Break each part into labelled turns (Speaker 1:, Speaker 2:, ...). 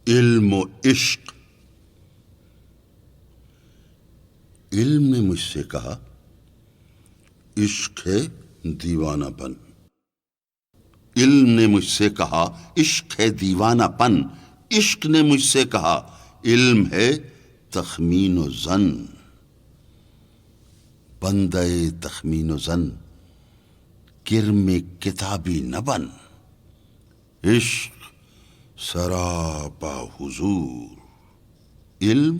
Speaker 1: علم و عشق۔ علم نے مجھ سے کہا عشق ہے دیوانہ پن۔ علم نے مجھ سے کہا عشق ہے دیوانہ پن۔ عشق نے مجھ سے کہا علم ہے تخمین و ظن۔ بندہ تخمین و ظن کرم کتابی نہ بن۔ عشق سراپا حضور، علم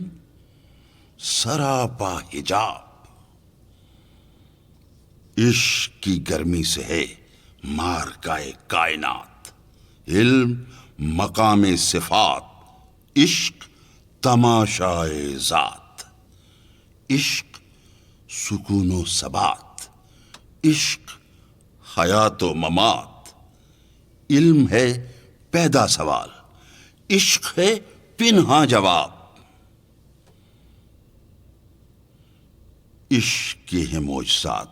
Speaker 1: سراپا حجاب۔ عشق کی گرمی سے ہے مارکائے کائنات، علم مقام صفات، عشق تماشائے ذات۔ عشق سکون و ثبات، عشق حیات و ممات۔ علم ہے پیدا سوال، عشق ہے پنہاں جواب۔ عشق کے ہیں معجزات،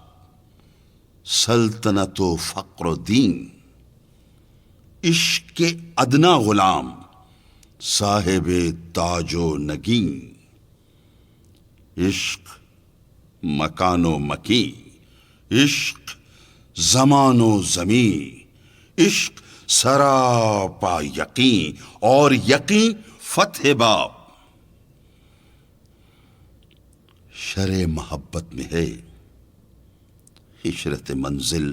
Speaker 1: سلطنت و فقر و دین۔ عشق کے ادنا غلام، صاحب تاج و نگین۔ عشق مکان و مکین، عشق زمان و زمین۔ عشق سراپا یقین، اور یقین فتح باب۔ شرع محبت میں ہے عشرت منزل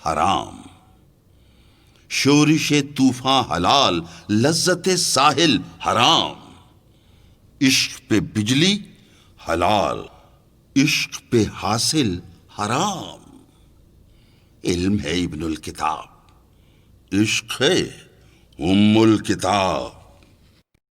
Speaker 1: حرام، شورش طوفاں حلال، لذت ساحل حرام۔ عشق پہ بجلی حلال، عشق پہ حاصل حرام۔ علم ہے ابن الکتاب، عشق ہے ام الکتاب۔